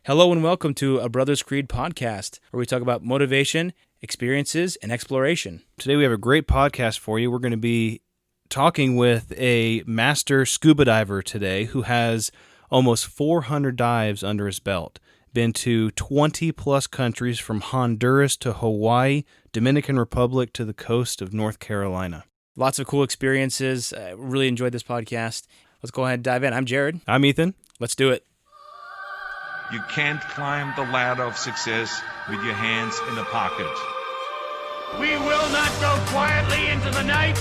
Hello and welcome to a Brothers Creed podcast, where we talk about motivation, experiences, and exploration. Today we have a great podcast for you. We're going to be talking with a master scuba diver today who has almost 400 dives under his belt. Been to 20-plus countries from Honduras to Hawaii, Dominican Republic to the coast of North Carolina. Lots of cool experiences. Really enjoyed this podcast. Let's go ahead and dive in. I'm Jared. I'm Ethan. Let's do it. You can't climb the ladder of success with your hands in a pocket. We will not go quietly into the night.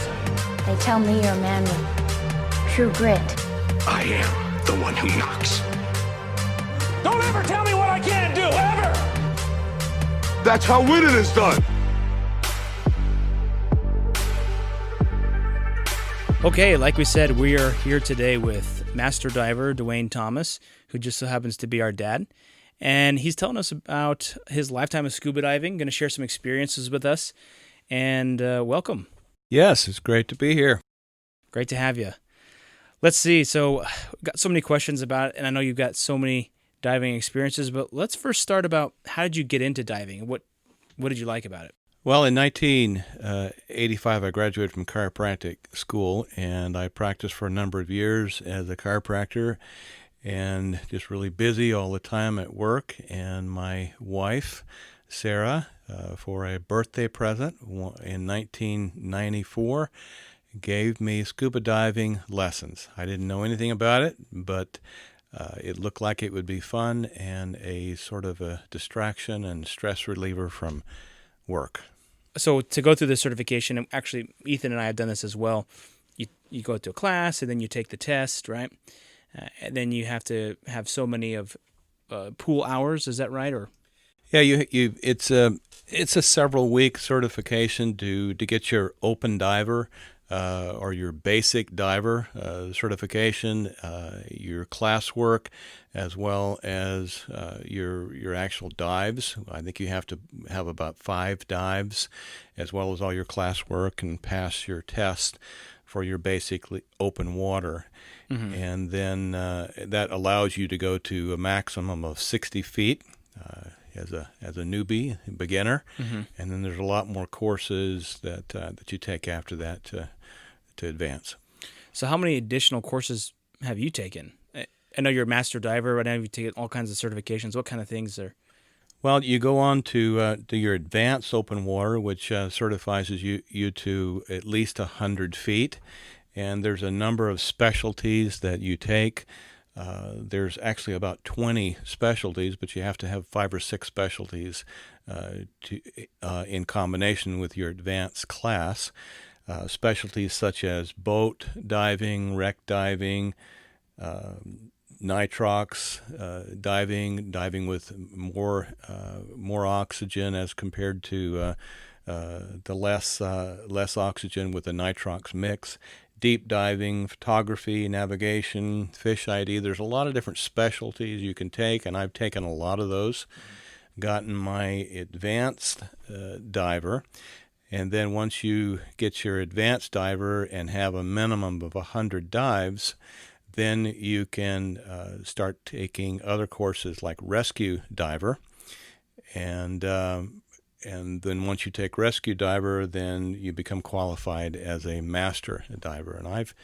They tell me you're a man with true grit. I am the one who knocks. Don't ever tell me what I can't do, ever! That's how winning is done. Okay, like we said, we are here today with Master Diver Dwayne Thomas, who just so happens to be our dad. And he's telling us about his lifetime of scuba diving, going to share some experiences with us. And welcome. Yes, it's great to be here. Great to have you. Let's see. So we've got so many questions about it, and I know you've got so many diving experiences, but let's first start about how did you get into diving? What did you like about it? Well, in 1985, I graduated from chiropractic school, and I practiced for a number of years as a chiropractor and just really busy all the time at work. And my wife, Sarah, for a birthday present in 1994, gave me scuba diving lessons. I didn't know anything about it, but it looked like it would be fun and a sort of a distraction and stress reliever from work. So to go through this certification, and actually Ethan and I have done this as well, you go to a class and then you take the test, right? And then you have to have so many of pool hours. Is that right? Or yeah, it's a several week certification to get your open diver or your basic diver certification, your classwork, as well as your actual dives. I think you have to have about 5 dives, as well as all your classwork, and pass your test for your basically open water. Mm-hmm. And then that allows you to go to a maximum of 60 feet as a newbie, beginner. Mm-hmm. And then there's a lot more courses that you take after that to advance. So how many additional courses have you taken? I know you're a master diver, but I know you've taken all kinds of certifications. What kind of things are? Well, you go on to your advanced open water, which certifies you to at least 100 feet. And there's a number of specialties that you take. There's actually about 20 specialties, but you have to have 5 or 6 specialties in combination with your advanced class. Specialties such as boat diving, wreck diving, nitrox diving with more oxygen as compared to the less oxygen with the nitrox mix. Deep diving, photography, navigation, fish ID. There's a lot of different specialties you can take, and I've taken a lot of those. Gotten my advanced diver, and then once you get your advanced diver and have a minimum of 100 dives, then you can start taking other courses like rescue diver, and then once you take rescue diver, then you become qualified as a master diver. And I've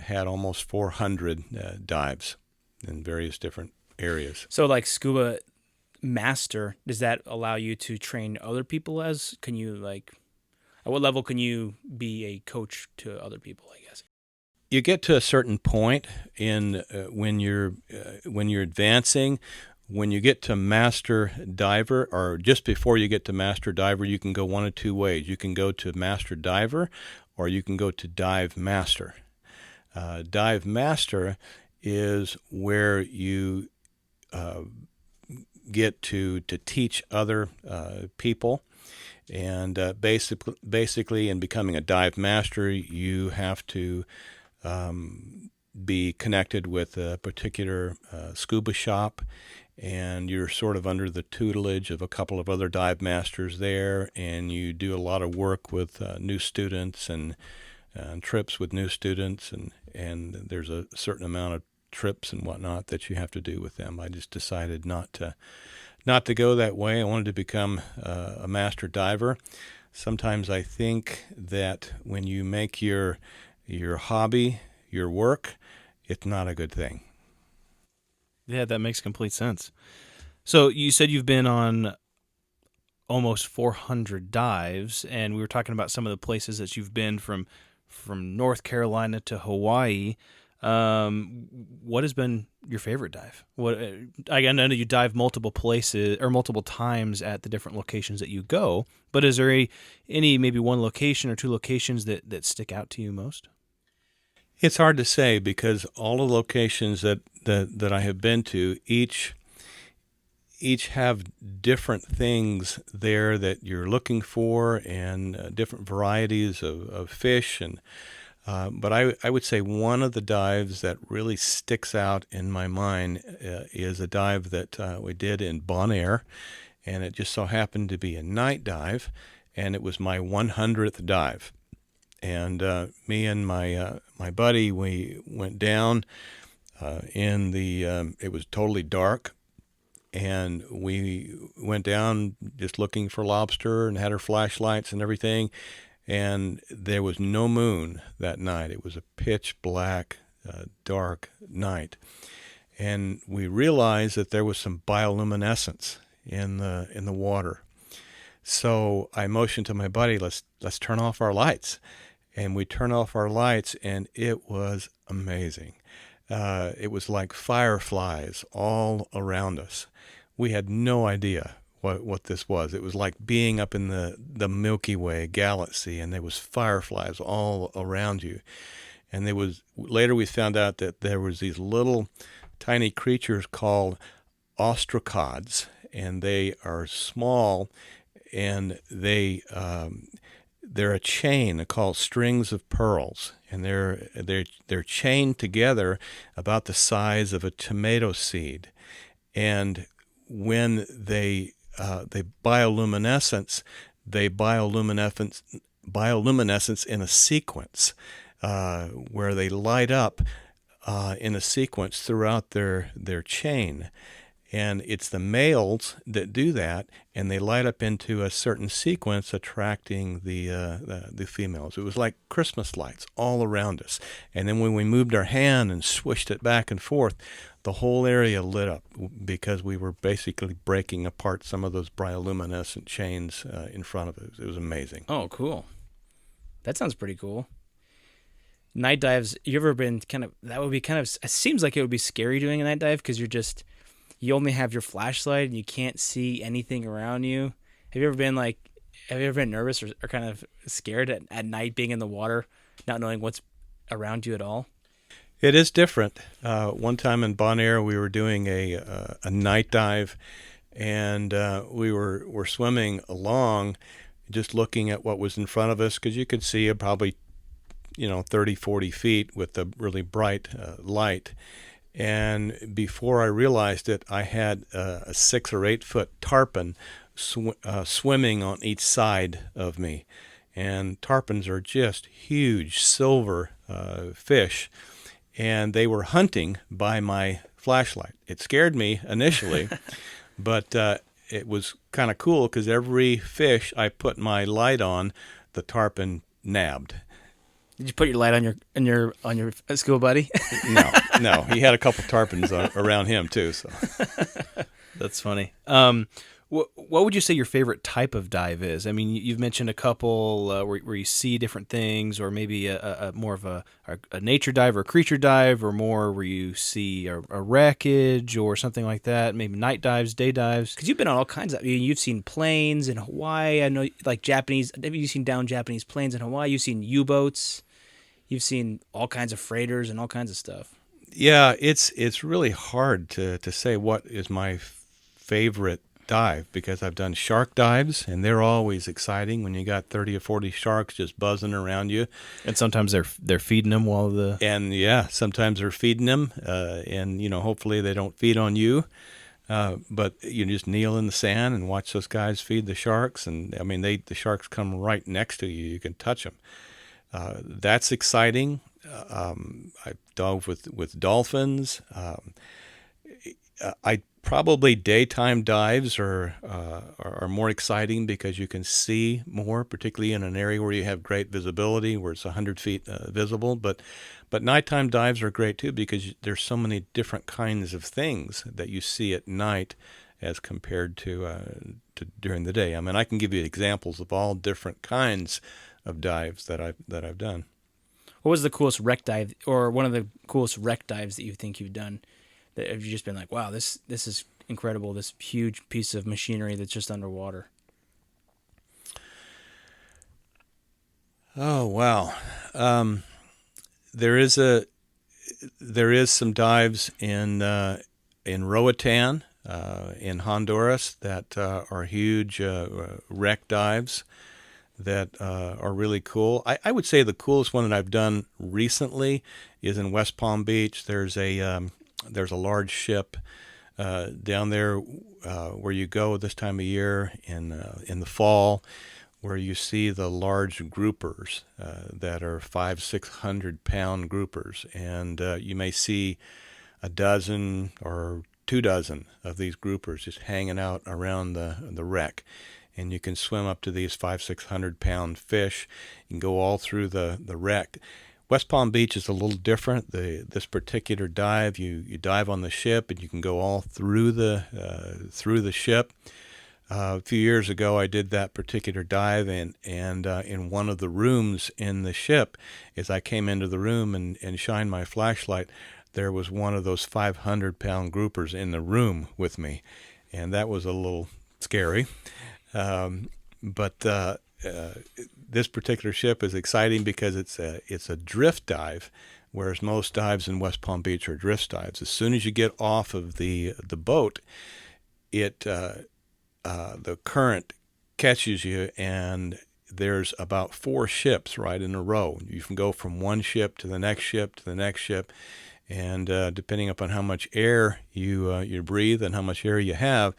had almost 400 dives in various different areas. So like scuba master, does that allow you to train other people as? Can you at what level can you be a coach to other people, I guess? You get to a certain point in when you're advancing. When you get to master diver, or just before you get to master diver, you can go one of 2 ways. You can go to master diver, or you can go to dive master. Dive master is where you get to teach other people. And basically, in becoming a dive master, you have to be connected with a particular scuba shop, and you're sort of under the tutelage of a couple of other dive masters there, and you do a lot of work with new students and trips with new students, and there's a certain amount of trips and whatnot that you have to do with them. I just decided not to go that way. I wanted to become a master diver. Sometimes I think that when you make your hobby your work, it's not a good thing. Yeah, that makes complete sense. So you said you've been on almost 400 dives, and we were talking about some of the places that you've been from North Carolina to Hawaii. What has been your favorite dive? I know you dive multiple places or multiple times at the different locations that you go, but is there any maybe one location or two locations that stick out to you most? It's hard to say because all the locations that I have been to, each have different things there that you're looking for, and different varieties of fish. And but I would say one of the dives that really sticks out in my mind is a dive that we did in Bonaire, and it just so happened to be a night dive, and it was my 100th dive. And me and my buddy, we went down in the. It was totally dark. And we went down just looking for lobster and had our flashlights and everything. And there was no moon that night. It was a pitch black, dark night. And we realized that there was some bioluminescence in the water. So I motioned to my buddy, let's turn off our lights. And we turned off our lights, and it was amazing. It was like fireflies all around us. We had no idea what this was. It was like being up in the Milky Way galaxy, and there was fireflies all around you. And later we found out that there was these little tiny creatures called ostracods, and they are small, and they're a chain called strings of pearls, and they're chained together about the size of a tomato seed. And when they bioluminescence in a sequence where they light up in a sequence throughout their chain. And it's the males that do that, and they light up into a certain sequence, attracting the females. It was like Christmas lights all around us. And then when we moved our hand and swished it back and forth, the whole area lit up because we were basically breaking apart some of those bioluminescent chains in front of us. It was amazing. Oh, cool. That sounds pretty cool. Night dives, you ever been it seems like it would be scary doing a night dive because you only have your flashlight and you can't see anything around you. Have you ever been nervous or kind of scared at night being in the water, not knowing what's around you at all? It is different. One time in Bonaire, we were doing a night dive, and we were swimming along, just looking at what was in front of us, because you could see probably 30, 40 feet with a really bright light. And before I realized it, I had a 6 or 8 foot tarpon swimming on each side of me. And tarpons are just huge silver fish, and they were hunting by my flashlight. It scared me initially, but it was kind of cool because every fish I put my light on, the tarpon nabbed. Did you put your light on your scuba buddy? No, he had a couple tarpons around him too. So that's funny. What would you say your favorite type of dive is? I mean, you've mentioned a couple where you see different things, or maybe a more of a nature dive or a creature dive, or more where you see a wreckage or something like that. Maybe night dives, day dives. Because you've been on all kinds of. You've seen planes in Hawaii. I know, like Japanese. Have you seen down Japanese planes in Hawaii? You've seen U-boats. You've seen all kinds of freighters and all kinds of stuff. Yeah, it's really hard to say what is my favorite dive, because I've done shark dives, and they're always exciting when you got 30 or 40 sharks just buzzing around you. And sometimes they're feeding them while the... And yeah, sometimes they're feeding them, and hopefully they don't feed on you. But you just kneel in the sand and watch those guys feed the sharks, and I mean the sharks come right next to you. You can touch them. That's exciting. I dove with dolphins. I probably daytime dives are more exciting because you can see more, particularly in an area where you have great visibility, where it's 100 feet visible. But nighttime dives are great too because there's so many different kinds of things that you see at night as compared to during the day. I mean, I can give you examples of all different kinds of dives that I've done. What was the coolest wreck dive, or one of the coolest wreck dives that you think you've done? That have you just been like, wow, this is incredible, this huge piece of machinery that's just underwater? Oh wow, there is some dives in Roatan in Honduras that are huge wreck dives that are really cool. I would say the coolest one that I've done recently is in West Palm Beach. There's a large ship down there where you go this time of year in the fall, where you see the large groupers that are 500-600 pound groupers, and you may see a dozen or 24 of these groupers just hanging out around the wreck. And you can swim up to these 500-600 pound fish and go all through the wreck. West Palm Beach is a little different. This particular dive, you dive on the ship and you can go all through the ship. A few years ago, I did that particular dive, and in one of the rooms in the ship, as I came into the room and shined my flashlight, there was one of those 500 pound groupers in the room with me, and that was a little scary. But this particular ship is exciting because it's a drift dive, whereas most dives in West Palm Beach are drift dives. As soon as you get off of the boat, the current catches you, and there's about 4 ships right in a row. You can go from one ship to the next ship to the next ship, and depending upon how much air you breathe and how much air you have,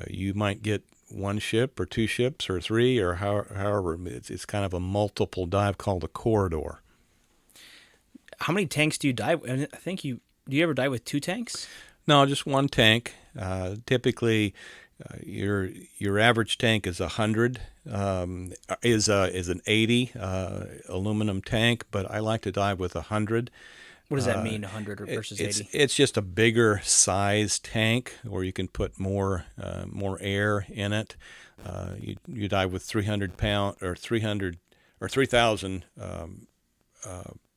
you might get 1 ship or 2 ships or 3 or however. It's kind of a multiple dive called a corridor. How many tanks do you dive? I think do you ever dive with 2 tanks? No, just 1 tank. Typically, your average tank is 100. Is an 80 aluminum tank, but I like to dive with 100. What does that mean, 100 versus 80? It's just a bigger size tank where you can put more air in it. You dive with 300 pound or 300 or 3,000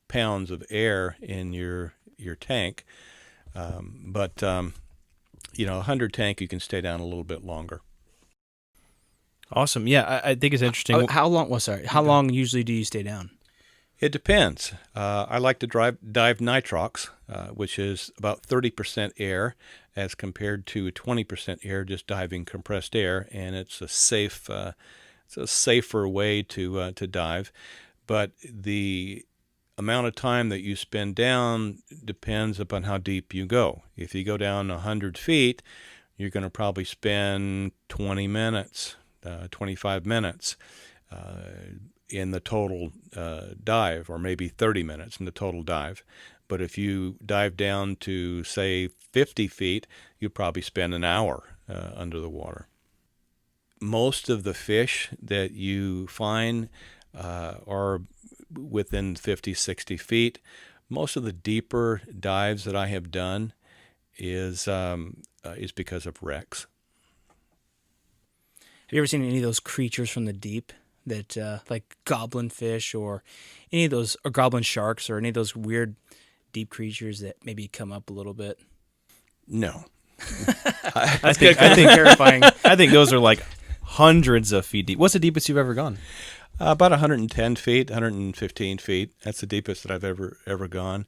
pounds of air in your tank, but 100 tank you can stay down a little bit longer. Awesome. Yeah, I think it's interesting. How long? Well, sorry. How long usually do you stay down? It depends. I like to dive nitrox, which is about 30% air as compared to 20% air, just diving compressed air, and it's a safer way to dive. But the amount of time that you spend down depends upon how deep you go. If you go down 100 feet, you're going to probably spend 20 minutes, 25 minutes. In the total dive, or maybe 30 minutes in the total dive. But if you dive down to, say, 50 feet, you probably spend an hour under the water. Most of the fish that you find are within 50, 60 feet. Most of the deeper dives that I have done is because of wrecks. Have you ever seen any of those creatures from the deep that like goblin fish or any of those, or goblin sharks, or any of those weird deep creatures that maybe come up a little bit? No. I think terrifying. I think those are like hundreds of feet deep. What's the deepest you've ever gone? About 110 feet, 115 feet. That's the deepest that I've ever gone.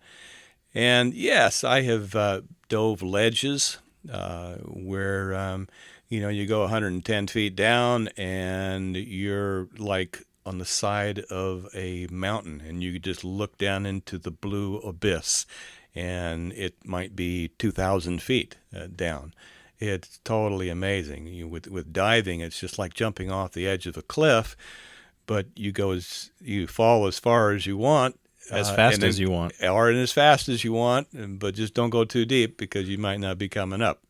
And yes, I have dove ledges where you go 110 feet down and you're like on the side of a mountain and you just look down into the blue abyss, and it might be 2,000 feet down. It's totally amazing. With diving, it's just like jumping off the edge of a cliff, but you fall as far as you want as fast and then- as you want. or as fast as you want, but just don't go too deep because you might not be coming up.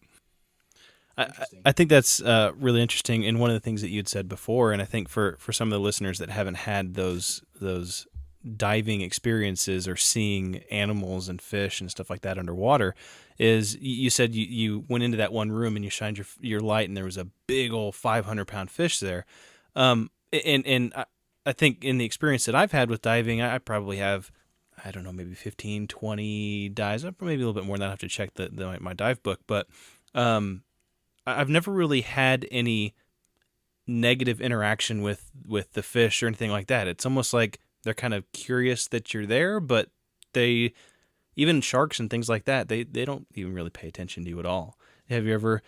I think that's really interesting, and one of the things that you'd said before, and I think for some of the listeners that haven't had those diving experiences or seeing animals and fish and stuff like that underwater, is you said you went into that one room and you shined your light and there was a big old 500-pound fish there. And I think in the experience that I've had with diving, I probably have, I don't know, maybe 15, 20 dives, maybe a little bit more than that. I have to check my dive book, but I've never really had any negative interaction with the fish or anything like that. It's almost like they're kind of curious that you're there, but even sharks and things like that, they don't even really pay attention to you at all. Have you ever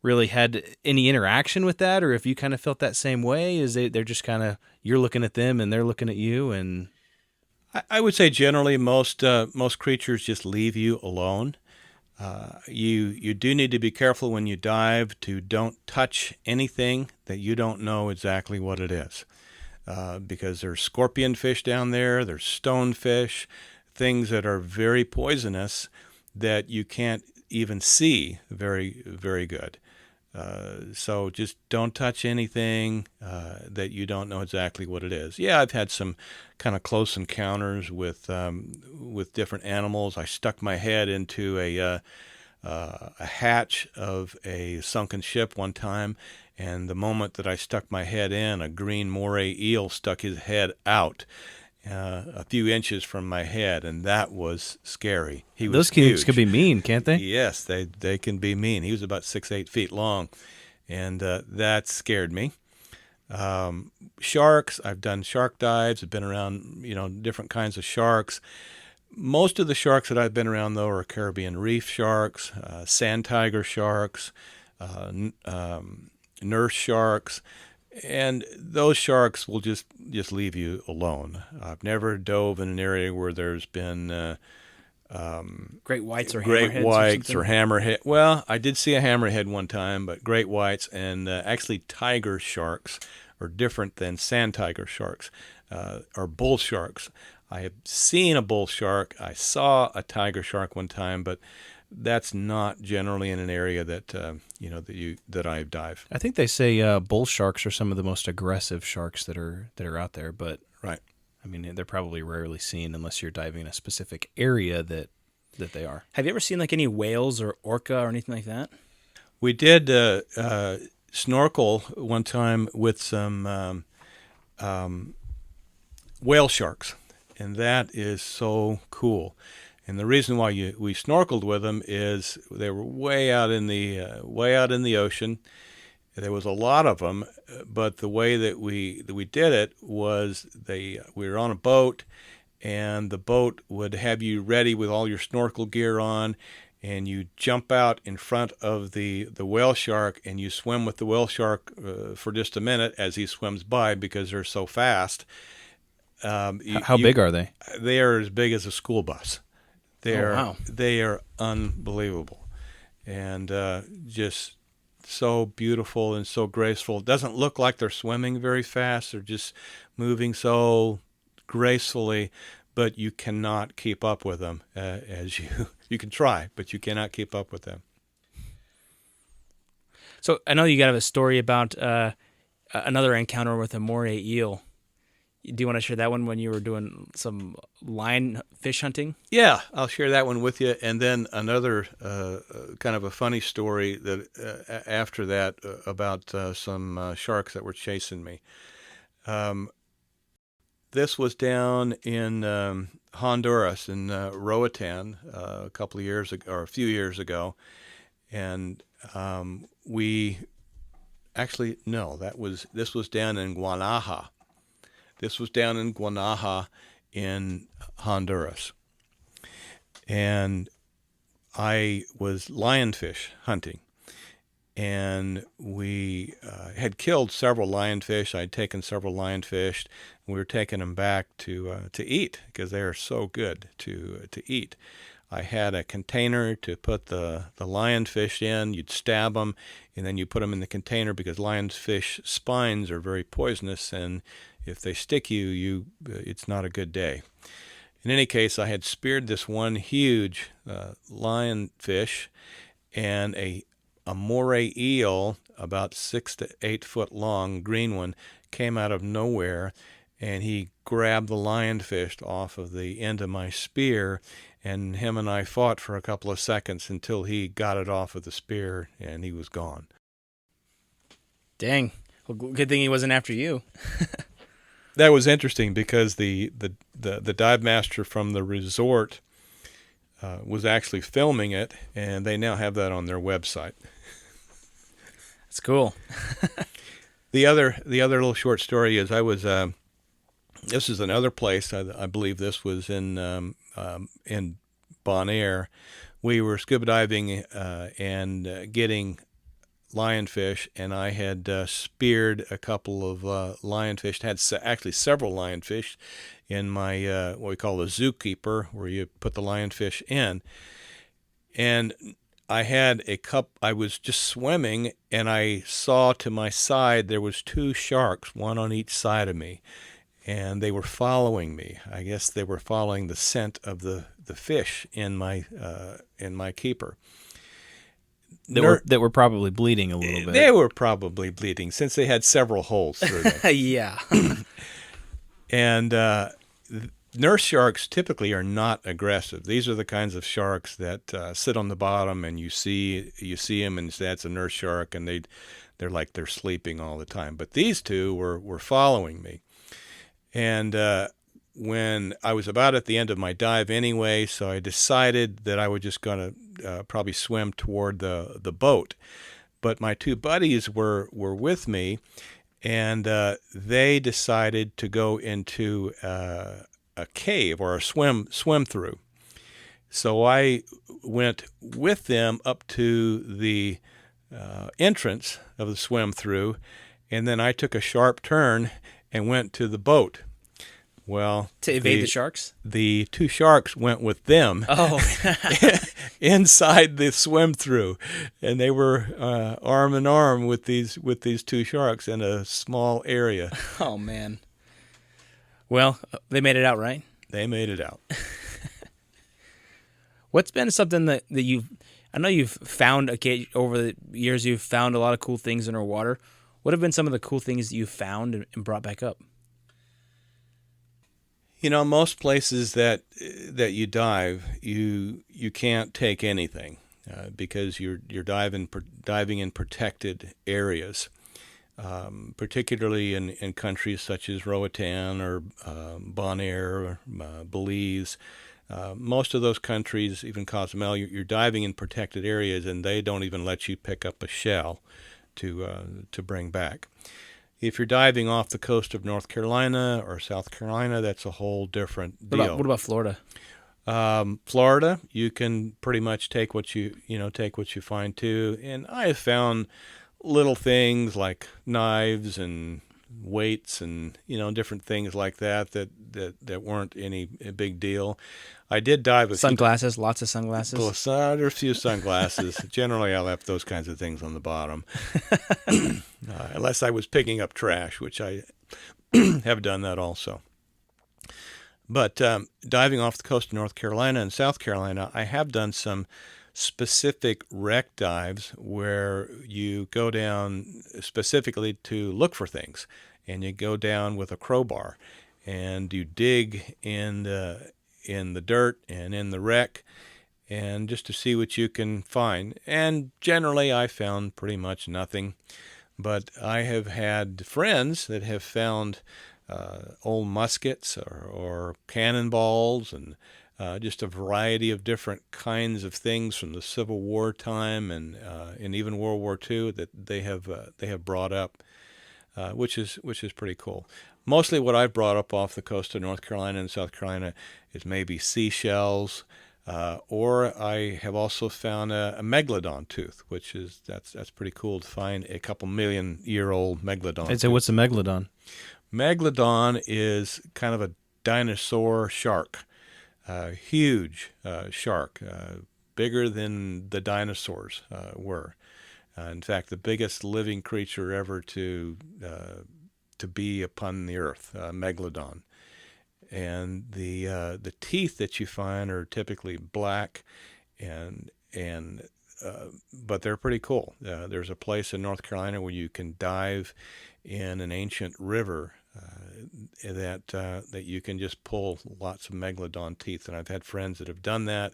really had any interaction with that, or if you kind of felt that same way? Is they're just kind of, you're looking at them and they're looking at you? And I would say generally most creatures just leave you alone. You do need to be careful when you dive to don't touch anything that you don't know exactly what it is, because there's scorpion fish down there, there's stonefish, things that are very poisonous that you can't even see very, very good. So just don't touch anything that you don't know exactly what it is. Yeah, I've had some kind of close encounters with different animals. I stuck my head into a hatch of a sunken ship one time, and the moment that I stuck my head in, a green moray eel stuck his head out a few inches from my head, and that was scary. He was those kids huge. could be mean, can't they? Yes, they can be mean. He was about 6-8 feet long, and that scared me. Sharks, I've done shark dives. I've been around, different kinds of sharks. Most of the sharks that I've been around, though, are Caribbean reef sharks, sand tiger sharks, nurse sharks, and those sharks will just leave you alone. I've never dove in an area where there's been Great whites or great hammerheads whites or something? hammerhead. Well, I did see a hammerhead one time, but great whites and actually tiger sharks are different than sand tiger sharks, or bull sharks. I have seen a bull shark. I saw a tiger shark one time, but that's not generally in an area that that I dive. I think they say bull sharks are some of the most aggressive sharks that are out there, but Right. I mean, they're probably rarely seen unless you're diving in a specific area that they are. Have you ever seen like any whales or orca or anything like that? We did snorkel one time with some whale sharks, and that is so cool. And the reason why we snorkeled with them is they were way out in the ocean. There was a lot of them, but the way that we did it was we were on a boat, and the boat would have you ready with all your snorkel gear on, and you jump out in front of the whale shark, and you swim with the whale shark for just a minute as he swims by because they're so fast. How big are they? They are as big as a school bus. Wow. They are unbelievable, and just so beautiful and so graceful. It doesn't look like they're swimming very fast. They're just moving so gracefully, but you cannot keep up with them. You can try, but you cannot keep up with them. So I know you got a story about another encounter with a moray eel. Do you want to share that one when you were doing some line fish hunting? Yeah, I'll share that one with you. And then another kind of a funny story that after that about some sharks that were chasing me. This was down in Honduras in Roatan a couple of years ago, or a few years ago, and this was down in Guanaja. This was down in Guanaja in Honduras. And I was lionfish hunting. And we had killed several lionfish. I'd taken several lionfish. And we were taking them back to eat because they are so good to eat. I had a container to put the lionfish in. You'd stab them, and then you put them in the container because lionfish spines are very poisonous, and if they stick you, it's not a good day. In any case, I had speared this one huge lionfish, and a Amore eel, about 6 to 8 foot long, green one, came out of nowhere, and he grabbed the lionfish off of the end of my spear, and him and I fought for a couple of seconds until he got it off of the spear, and he was gone. Dang. Well, good thing he wasn't after you. That was interesting because the dive master from the resort was actually filming it, and they now have that on their website. That's cool. The other little short story is I was this is another place, I believe this was in Bonaire. We were scuba diving and getting lionfish, and I had speared a couple of lionfish. Had actually several lionfish in my what we call a zookeeper, where you put the lionfish in. And I had a cup. I was just swimming, and I saw to my side there was 2 sharks, one on each side of me, and they were following me. I guess they were following the scent of the fish in my keeper. That were probably bleeding a little bit. They were probably bleeding since they had several holes through them. Yeah. And nurse sharks typically are not aggressive. These are the kinds of sharks that sit on the bottom, and you see them, and that's a nurse shark, and they're like they're sleeping all the time. But these 2 were following me, and when I was about at the end of my dive anyway, so I decided that I was just going to probably swim toward the boat. But my 2 buddies were with me, and they decided to go into a cave or a swim through. So I went with them up to the entrance of the swim through, and then I took a sharp turn and went to the boat. Well, to evade the sharks? The 2 sharks went with them. Oh. Inside the swim through, and they were arm in arm with these 2 sharks in a small area. Oh, man. Well, they made it out, right? They made it out. What's been something that I know you've found over the years, you've found a lot of cool things in our water. What have been some of the cool things that you've found and brought back up? You know, most places that you dive, you can't take anything because you're diving in protected areas, particularly in countries such as Roatan or Bonaire or Belize. Most of those countries, even Cozumel, you're diving in protected areas, and they don't even let you pick up a shell to bring back. If you're diving off the coast of North Carolina or South Carolina, that's a whole different deal. What about Florida? Florida, you can pretty much take what you find too. And I have found little things like knives and weights and different things like that weren't any big deal. I did dive sunglasses, lots of sunglasses. There are a few sunglasses. Generally, I left those kinds of things on the bottom, unless I was picking up trash, which I have done that also. But diving off the coast of North Carolina and South Carolina, I have done some specific wreck dives where you go down specifically to look for things, and you go down with a crowbar, and you dig in the dirt and in the wreck, and just to see what you can find. And generally, I found pretty much nothing, but I have had friends that have found old muskets or cannonballs and just a variety of different kinds of things from the Civil War time and even World War II that they have brought up, which is pretty cool. Mostly what I've brought up off the coast of North Carolina and South Carolina is maybe seashells, or I have also found a megalodon tooth, that's pretty cool to find a couple million-year-old megalodon. I'd say, what's a megalodon? Megalodon is kind of a dinosaur shark, huge shark, bigger than the dinosaurs were. In fact, the biggest living creature ever to be upon the earth, megalodon. and the teeth that you find are typically black, but they're pretty cool. There's a place in North Carolina where you can dive in an ancient river that you can just pull lots of megalodon teeth, and I've had friends that have done that.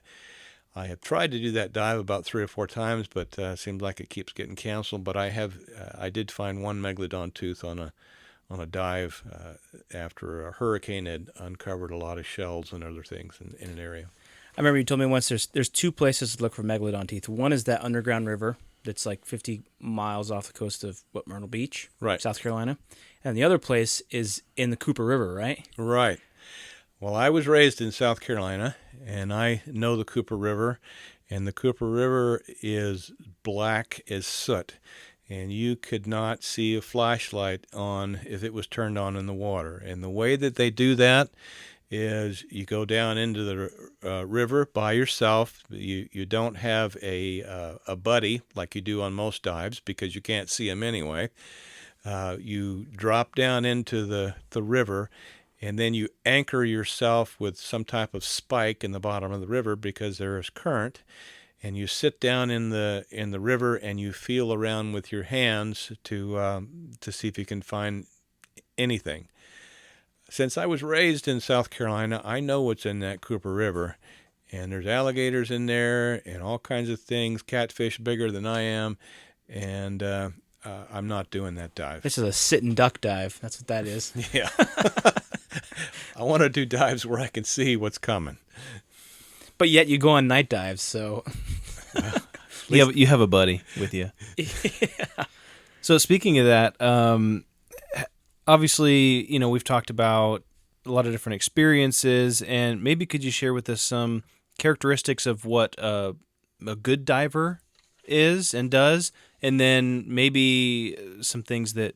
I have tried to do that dive about 3 or 4 times, but it seems like it keeps getting canceled. But I did find one megalodon tooth on a dive after a hurricane had uncovered a lot of shells and other things in an area. I remember you told me once there's 2 places to look for megalodon teeth. One is that underground river that's like 50 miles off the coast of Myrtle Beach, right, South Carolina. And the other place is in the Cooper River, right? Right. Well, I was raised in South Carolina, and I know the Cooper River, and the Cooper River is black as soot, and you could not see a flashlight on if it was turned on in the water. And the way that they do that is you go down into the river by yourself. You don't have a buddy like you do on most dives because you can't see them anyway. You drop down into the river, and then you anchor yourself with some type of spike in the bottom of the river because there is current, and you sit down in the river and you feel around with your hands to see if you can find anything. Since I was raised in South Carolina, I know what's in that Cooper River, and there's alligators in there and all kinds of things, catfish bigger than I am, and I'm not doing that dive. This is a sit-and duck dive. That's what that is. Yeah. I want to do dives where I can see what's coming. But yet you go on night dives, so... You have a buddy with you. Yeah. So speaking of that, obviously, we've talked about a lot of different experiences, and maybe could you share with us some characteristics of what a good diver is and does, and then maybe some things that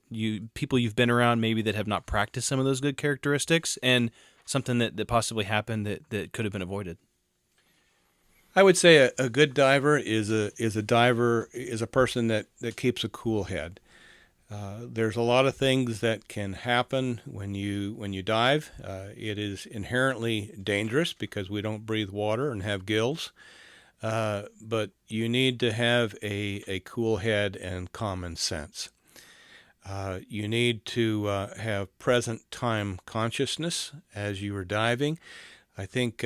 people you've been around maybe that have not practiced some of those good characteristics, and something that possibly happened that could have been avoided. I would say a good diver is a person that keeps a cool head. There's a lot of things that can happen when you dive. It is inherently dangerous because we don't breathe water and have gills. But you need to have a cool head and common sense. You need to have present time consciousness as you are diving. I think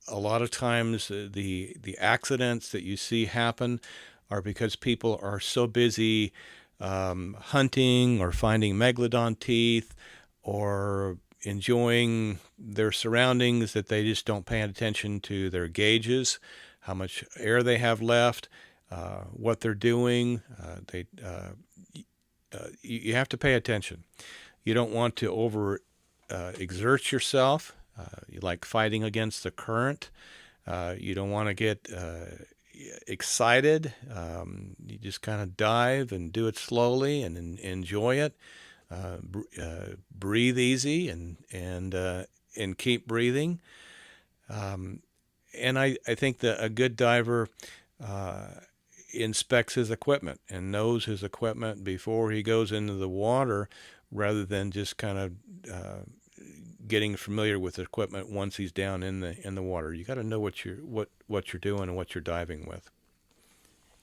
a lot of times the accidents that you see happen are because people are so busy hunting or finding megalodon teeth or enjoying their surroundings that they just don't pay attention to their gauges, how much air they have left, what they're doing. You have to pay attention. You don't want to exert yourself. You like fighting against the current. You don't want to get excited. You just kind of dive and do it slowly and enjoy it. Breathe easy and keep breathing. And I think that a good diver inspects his equipment and knows his equipment before he goes into the water, rather than just kind of getting familiar with the equipment once he's down in the water. You got to know what you're doing and what you're diving with.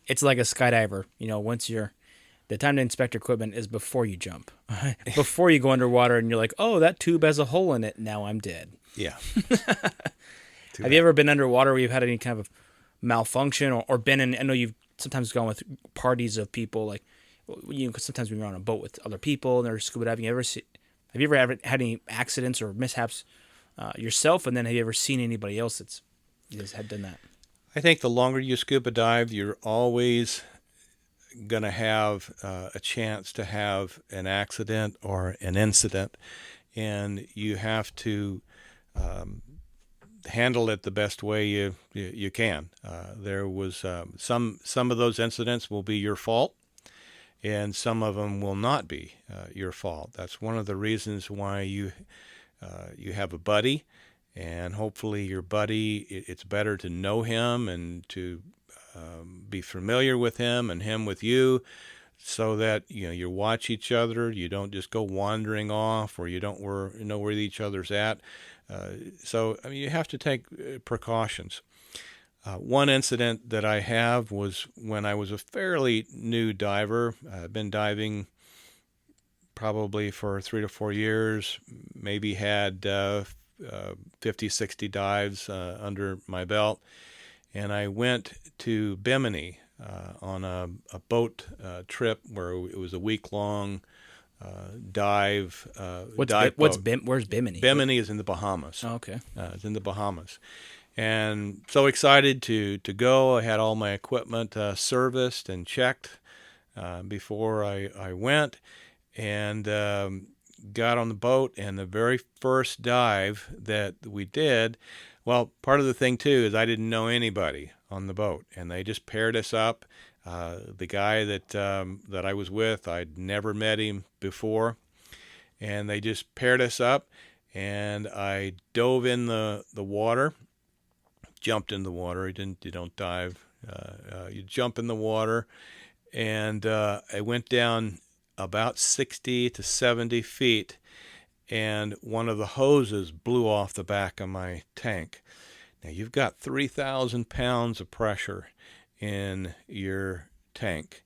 It's like a skydiver. The time to inspect your equipment is before you jump, before you go underwater, and you're like, oh, that tube has a hole in it. Now I'm dead. Yeah. Have you ever been underwater where you've had any kind of malfunction or been in? I know you've sometimes gone with parties of people, like sometimes when you're on a boat with other people and they're scuba diving. Have you ever had any accidents or mishaps yourself? And then have you ever seen anybody else that's had done that? I think the longer you scuba dive, you're always going to have a chance to have an accident or an incident, and you have to handle it the best way you can. There was some of those incidents will be your fault, and some of them will not be your fault. That's one of the reasons why you have a buddy, and hopefully your buddy, it's better to know him and to be familiar with him and him with you, so that you watch each other. You don't just go wandering off, or you don't know where each other's at. So I mean, you have to take precautions. One incident that I have was when I was a fairly new diver. I've been diving probably for 3 to 4 years, maybe had 50, 60 dives under my belt. And I went to Bimini on a boat trip where it was a week-long dive. Where's Bimini? Bimini is in the Bahamas. Oh, okay. It's in the Bahamas. And so excited to go. I had all my equipment serviced and checked before I went, and got on the boat. And the very first dive that we did, well, part of the thing too is I didn't know anybody on the boat, and they just paired us up. The guy that I was with, I'd never met him before, and they just paired us up, and I dove in the water. Jumped in the water. You don't dive. You jump in the water, and I went down about 60 to 70 feet, and one of the hoses blew off the back of my tank. Now you've got 3,000 pounds of pressure in your tank,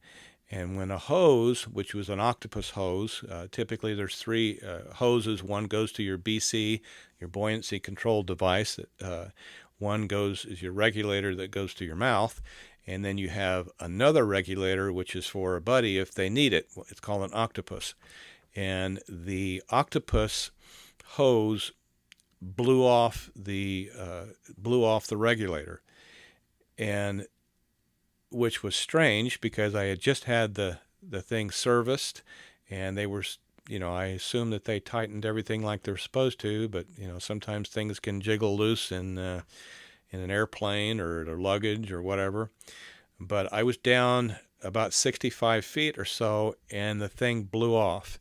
and when a hose, which was an octopus hose, typically there's 3 hoses. One goes to your BC, your buoyancy control device. One is your regulator that goes to your mouth, and then you have another regulator which is for a buddy if they need it. It's called an octopus, and the octopus hose blew off the regulator, and which was strange because I had just had the thing serviced, and they were. I assume that they tightened everything like they're supposed to, but sometimes things can jiggle loose in an airplane or luggage or whatever. But I was down about 65 feet or so, and the thing blew off,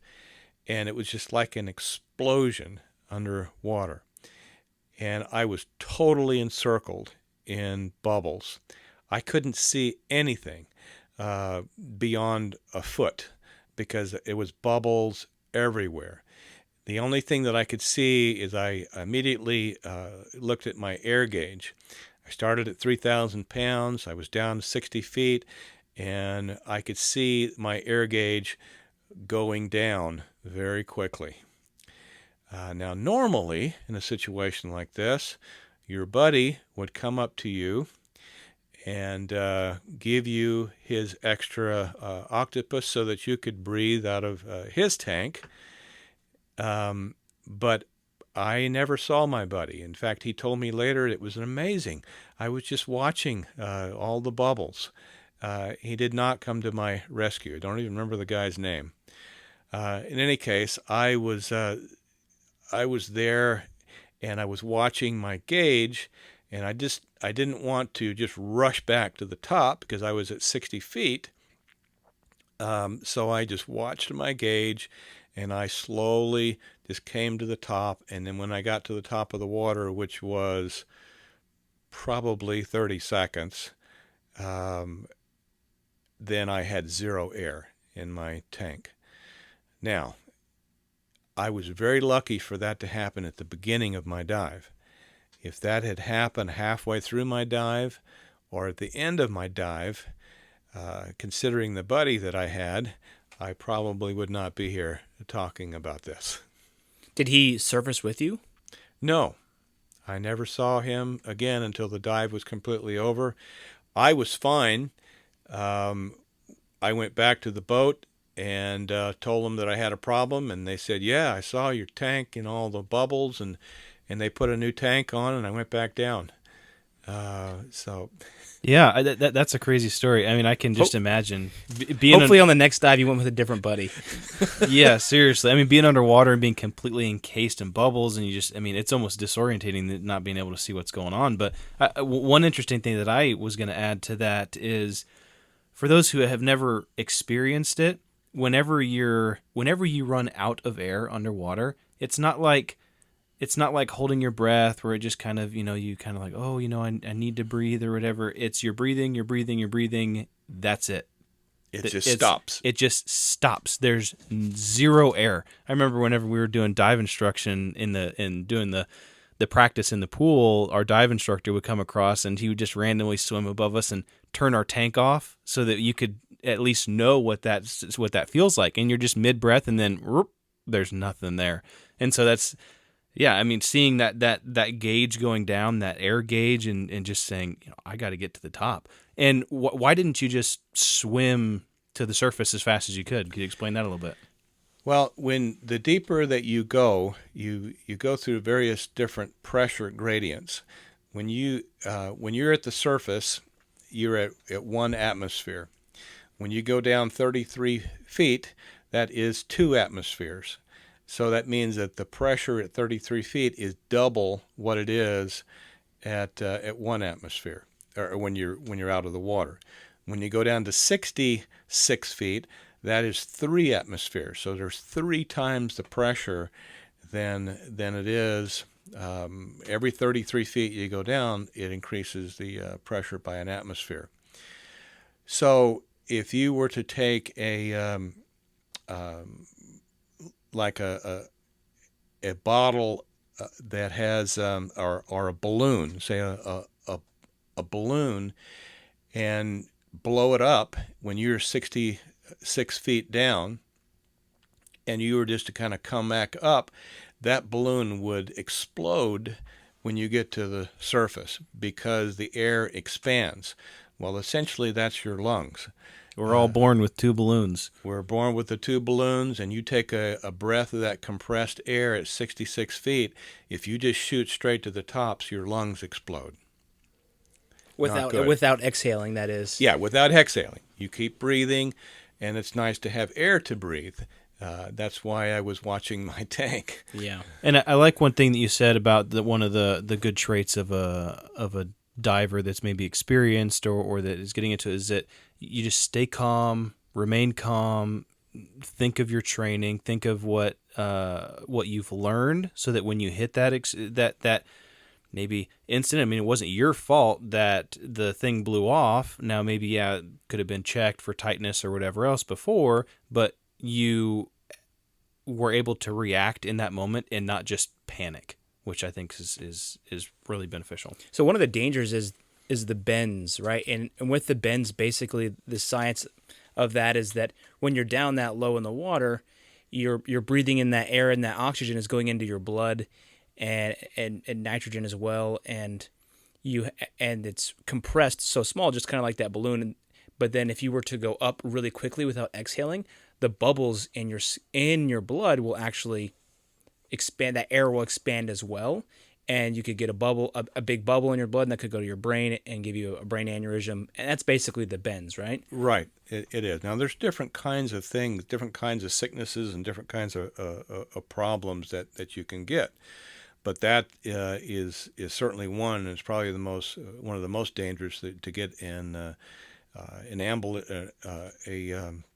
and it was just like an explosion underwater. And I was totally encircled in bubbles. I couldn't see anything beyond a foot because it was bubbles everywhere. The only thing that I could see is I immediately looked at my air gauge. I started at 3,000 pounds. I was down to 60 feet, and I could see my air gauge going down very quickly. Now, normally, in a situation like this, your buddy would come up to you and give you his extra octopus so that you could breathe out of his tank. But I never saw my buddy. In fact, he told me later it was amazing. I was just watching all the bubbles. He did not come to my rescue. I don't even remember the guy's name. In any case, I was there, and I was watching my gauge, and I didn't want to just rush back to the top because I was at 60 feet. So I just watched my gauge, and I slowly just came to the top. And then when I got to the top of the water, which was probably 30 seconds, then I had 0 air in my tank. Now, I was very lucky for that to happen at the beginning of my dive. If that had happened halfway through my dive or at the end of my dive, considering the buddy that I had, I probably would not be here talking about this. Did he surface with you? No. I never saw him again until the dive was completely over. I was fine. I went back to the boat and told them that I had a problem, and they said, yeah, I saw your tank and all the bubbles, and they put a new tank on, and I went back down. Yeah, that's a crazy story. I mean, I can just imagine being. Hopefully, on the next dive, you went with a different buddy. Yeah, seriously. I mean, being underwater and being completely encased in bubbles, and it's almost disorientating not being able to see what's going on. But one interesting thing that I was going to add to that is, for those who have never experienced it, whenever you run out of air underwater, it's not like holding your breath where it just kind of, you kind of like, I need to breathe or whatever. It's you're breathing. That's it. It just stops. It just stops. There's zero air. I remember whenever we were doing dive instruction in doing the practice in the pool, our dive instructor would come across and he would just randomly swim above us and turn our tank off so that you could at least know what that feels like. And you're just mid-breath and then whoop, there's nothing there. And so that's, yeah, I mean, seeing that gauge going down, that air gauge, and just saying, I got to get to the top. And why didn't you just swim to the surface as fast as you could? Could you explain that a little bit? Well, when the deeper that you go through various different pressure gradients. When you're at the surface, you're at 1 atmosphere. When you go down 33 feet, that is 2 atmospheres. So that means that the pressure at 33 feet is double what it is at 1 atmosphere, or when you're out of the water. When you go down to 66 feet, that is 3 atmospheres. So there's 3 times the pressure than it is. Every 33 feet you go down, it increases the pressure by an atmosphere. So if you were to take a bottle that has or a balloon, say a balloon, and blow it up when you're 66 feet down, and you were just to kind of come back up, that balloon would explode when you get to the surface because the air expands. Well, essentially, that's your lungs. We're all born with 2 balloons. We're born with the 2 balloons, and you take a breath of that compressed air at 66 feet. If you just shoot straight to the tops, your lungs explode. Without exhaling, that is. Yeah, without exhaling. You keep breathing, and it's nice to have air to breathe. That's why I was watching my tank. Yeah. And I like one thing that you said about one of the good traits of a diver that's maybe experienced or that is getting into it is that you just stay calm, remain calm, think of your training, think of what you've learned, so that when you hit that maybe incident, I mean, it wasn't your fault that the thing blew off. Now, maybe, it could have been checked for tightness or whatever else before, but you were able to react in that moment and not just panic, which I think is really beneficial. So one of the dangers is the bends, right? And with the bends, basically the science of that is that when you're down that low in the water, you're breathing in that air, and that oxygen is going into your blood and nitrogen as well, and it's compressed so small, just kind of like that balloon. But then if you were to go up really quickly without exhaling, the bubbles in your blood will actually expand. That air will expand as well, and you could get a big bubble in your blood, and that could go to your brain and give you a brain aneurysm. And that's basically the bends, right? Right, it is. Now, there's different kinds of things, different kinds of sicknesses, and different kinds of problems that you can get. But that is certainly one, and it's probably one of the most dangerous to get an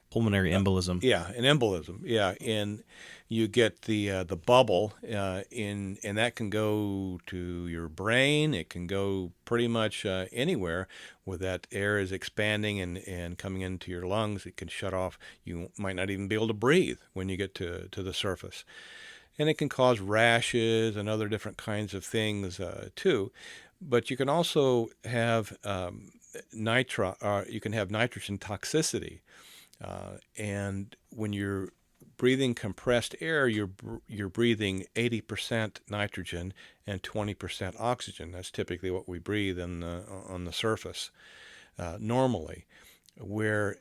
pulmonary embolism. An embolism. Yeah, and you get the bubble, and that can go to your brain. It can go pretty much anywhere where that air is expanding and coming into your lungs. It can shut off. You might not even be able to breathe when you get to the surface. And it can cause rashes and other different kinds of things too. But you can also have you can have nitrogen toxicity. And when you're breathing compressed air, you're breathing 80% nitrogen and 20% oxygen. That's typically what we breathe on the surface normally. Where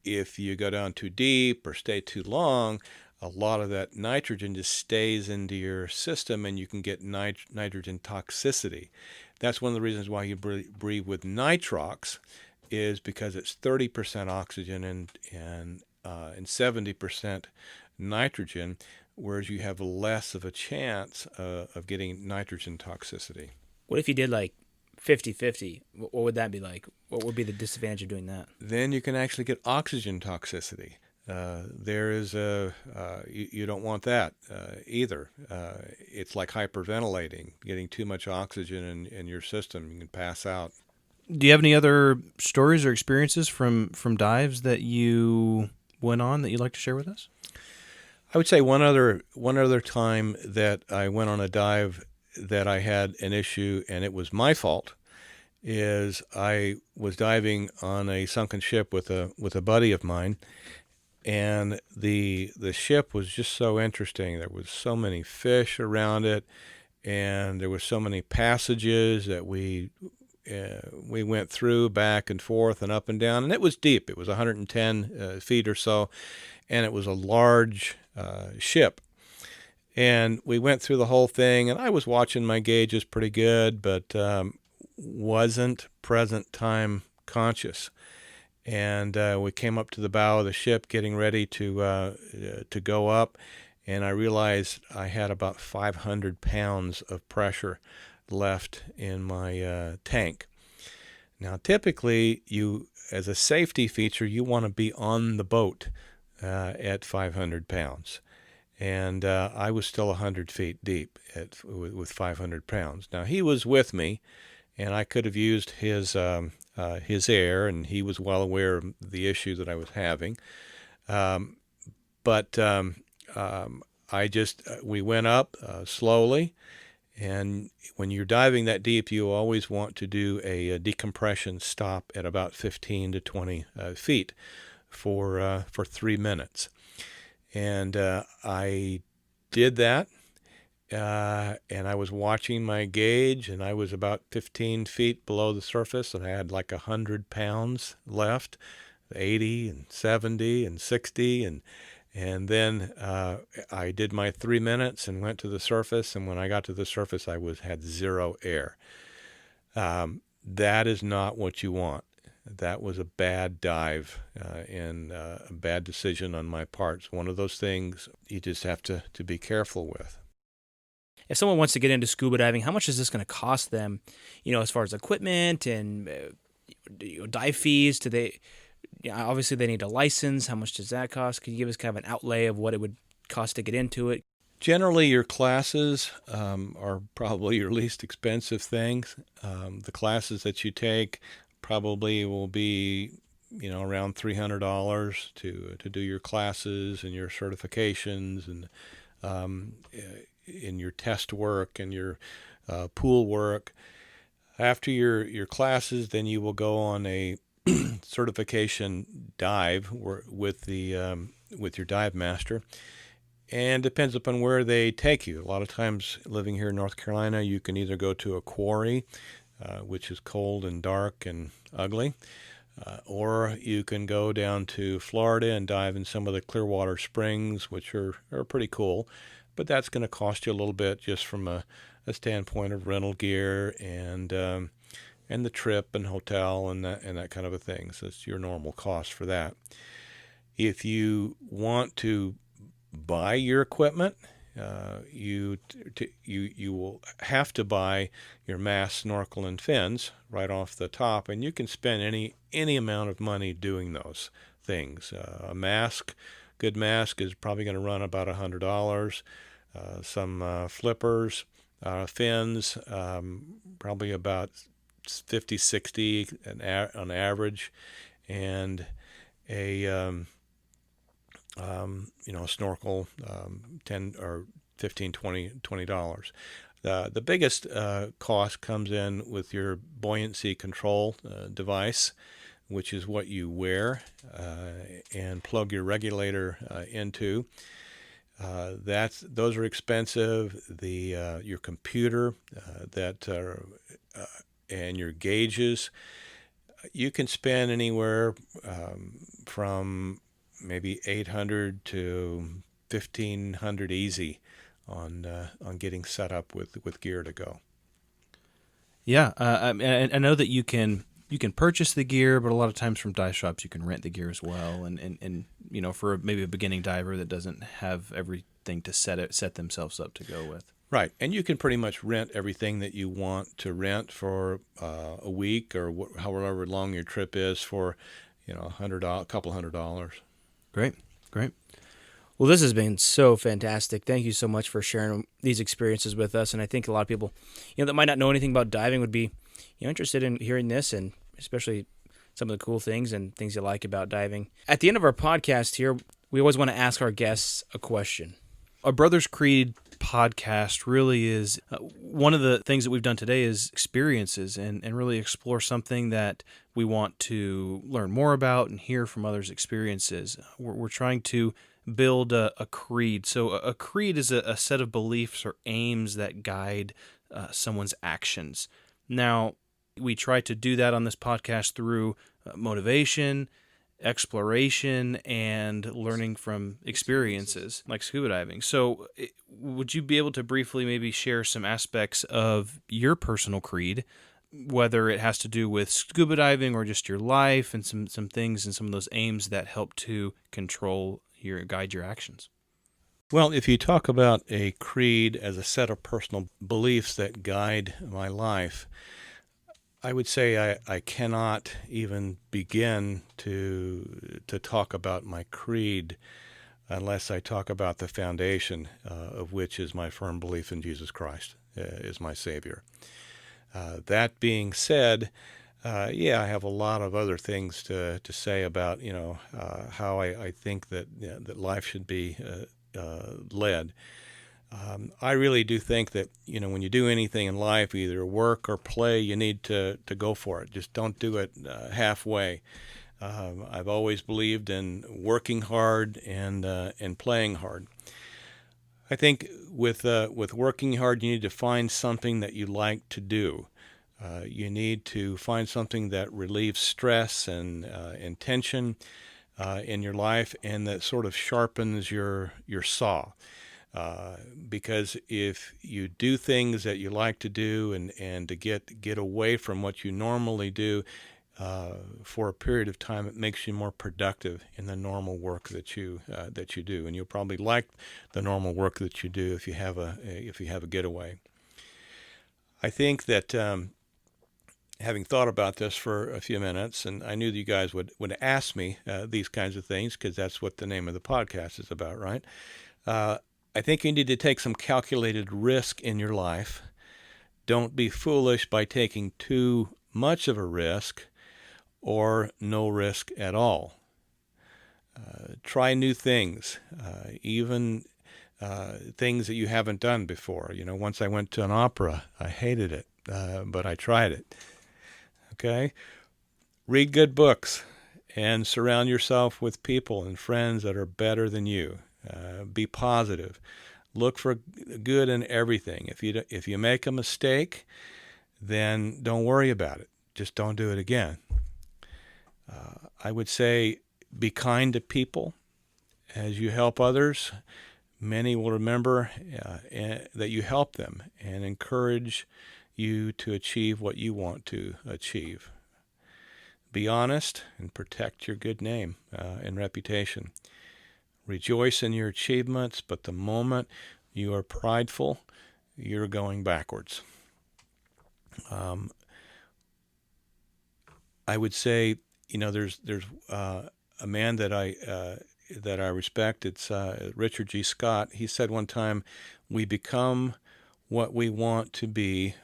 if you go down too deep or stay too long, a lot of that nitrogen just stays into your system, and you can get nitrogen toxicity. That's one of the reasons why you breathe with nitrox, is because it's 30% oxygen and 70% nitrogen, whereas you have less of a chance of getting nitrogen toxicity. What if you did like 50-50? What would that be like? What would be the disadvantage of doing that? Then you can actually get oxygen toxicity. There is you don't want that either. It's like hyperventilating, getting too much oxygen in your system. You can pass out. Do you have any other stories or experiences from dives that you went on that you'd like to share with us? I would say one other time that I went on a dive that I had an issue, and it was my fault, is I was diving on a sunken ship with a buddy of mine, and the ship was just so interesting. There was so many fish around it, and there were so many passages that we went through back and forth and up and down, and it was deep. It was 110 feet or so, and it was a large ship. And we went through the whole thing, and I was watching my gauges pretty good, but wasn't present time conscious. And we came up to the bow of the ship, getting ready to go up, and I realized I had about 500 pounds of pressure left in my tank. Now, typically, as a safety feature, you want to be on the boat at 500 pounds. And I was still 100 feet deep with 500 pounds. Now, he was with me, and I could have used his air, and he was well aware of the issue that I was having. But we went up slowly, and when you're diving that deep, you always want to do a decompression stop at about 15 to 20 feet for 3 minutes. And I did that, and I was watching my gauge, and I was about 15 feet below the surface, and I had like 100 pounds left, 80 and 70 and 60, and then I did my 3 minutes and went to the surface, and when I got to the surface, I had zero air. That is not what you want. That was a bad dive and a bad decision on my part. It's one of those things you just have to be careful with. If someone wants to get into scuba diving, how much is this going to cost them, as far as equipment and dive fees? Obviously they need a license. How much does that cost? Could you give us kind of an outlay of what it would cost to get into it? Generally, your classes are probably your least expensive things. The classes that you take probably will be, around $300 to do your classes and your certifications and in your test work and your pool work. After your classes, then you will go on a certification dive with your dive master, and depends upon where they take you. A lot of times, living here in North Carolina, you can either go to a quarry, which is cold and dark and ugly, or you can go down to Florida and dive in some of the Clearwater Springs, which are pretty cool, but that's going to cost you a little bit just from a standpoint of rental gear and the trip and hotel and that kind of a thing. So it's your normal cost for that. If you want to buy your equipment, you will have to buy your mask, snorkel, and fins right off the top, and you can spend any amount of money doing those things. A mask, good mask, is probably going to run about $100. Some flippers, fins, probably about 50, 60 on average, and a snorkel, 10 or 15, $20. The biggest cost comes in with your buoyancy control device, which is what you wear and plug your regulator into. Those are expensive. Your computer and your gauges, you can spend anywhere from maybe $800 to $1,500 easy on getting set up with gear to go. Yeah, I know that you can purchase the gear, but a lot of times from dive shops you can rent the gear as well. And for maybe a beginning diver that doesn't have everything to set themselves up to go with. Right, and you can pretty much rent everything that you want to rent for a week or however long your trip is for, a couple $100. Great. Well, this has been so fantastic. Thank you so much for sharing these experiences with us. And I think a lot of people, that might not know anything about diving would be interested in hearing this, and especially some of the cool things and things you like about diving. At the end of our podcast here, we always want to ask our guests a question. A Brother's Creed podcast really is one of the things that we've done today is experiences and really explore something that we want to learn more about and hear from others' experiences. We're trying to build a creed. So a creed is a set of beliefs or aims that guide someone's actions. Now, we try to do that on this podcast through motivation, exploration, and learning from experiences like scuba diving. So would you be able to briefly maybe share some aspects of your personal creed, whether it has to do with scuba diving or just your life, and some things and some of those aims that help to guide your actions? Well, if you talk about a creed as a set of personal beliefs that guide my life, I would say I cannot even begin to talk about my creed unless I talk about the foundation of which is my firm belief in Jesus Christ as my Savior. That being said, I have a lot of other things to say about how I think that life should be led. I really do think that, when you do anything in life, either work or play, you need to go for it. Just don't do it halfway. I've always believed in working hard and playing hard. I think with working hard, you need to find something that you like to do. You need to find something that relieves stress and tension in your life, and that sort of sharpens your saw. Because if you do things that you like to do and to get away from what you normally do for a period of time, it makes you more productive in the normal work that you do, and you'll probably like the normal work that you do if you have a getaway. I think that having thought about this for a few minutes, and I knew that you guys would ask me these kinds of things because that's what the name of the podcast is about, right? I think you need to take some calculated risk in your life. Don't be foolish by taking too much of a risk or no risk at all. Try new things, even things that you haven't done before. Once I went to an opera. I hated it, but I tried it. Okay? Read good books and surround yourself with people and friends that are better than you. Be positive. Look for good in everything. If you make a mistake, then don't worry about it. Just don't do it again. I would say be kind to people as you help others. Many will remember that you help them and encourage you to achieve what you want to achieve. Be honest and protect your good name and reputation. Rejoice in your achievements, but the moment you are prideful, you're going backwards. I would say, there's a man that I respect. It's Richard G. Scott. He said one time, "We become what we want to be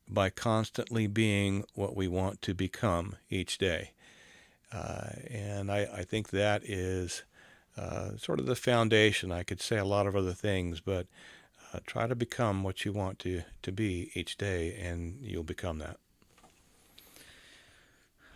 by constantly being what we want to become each day." And I think that is sort of the foundation. I could say a lot of other things, but try to become what you want to be each day, and you'll become that.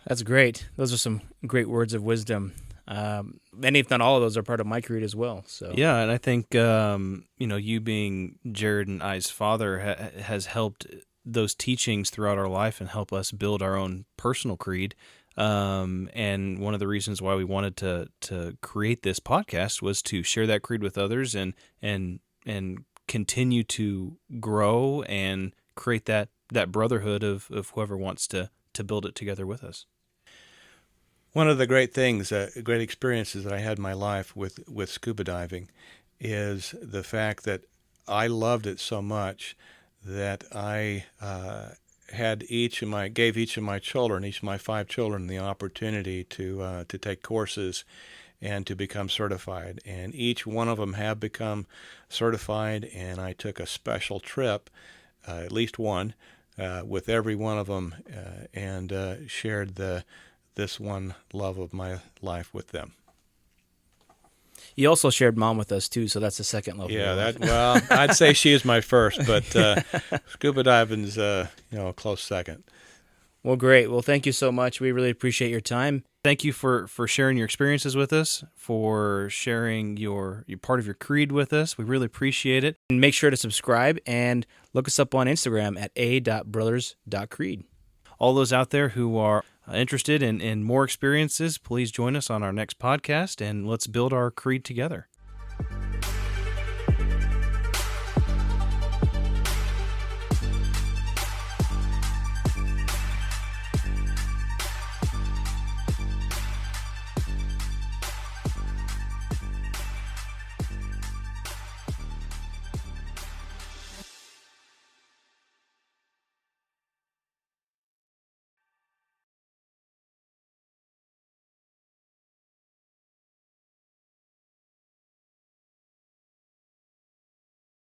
That's great. Those are some great words of wisdom. Many, if not all of those, are part of my creed as well. So yeah, and I think you being Jared and I's father has helped those teachings throughout our life and help us build our own personal creed. And one of the reasons why we wanted to create this podcast was to share that creed with others and continue to grow and create that brotherhood of whoever wants to build it together with us. One of the great things, great experiences that I had in my life with scuba diving is the fact that I loved it so much that I gave each of my children, each of my 5 children, the opportunity to take courses and to become certified. And each one of them have become certified, and I took a special trip, at least one, with every one of them, and shared this one love of my life with them. You also shared Mom with us too, so that's the second love. Yeah, well, I'd say she is my first, but scuba diving's a close second. Well, great. Well, thank you so much. We really appreciate your time. Thank you for sharing your experiences with us, for sharing your part of your creed with us. We really appreciate it. And make sure to subscribe and look us up on Instagram at a.brothers.creed. All those out there who are interested in more experiences, please join us on our next podcast, and let's build our creed together.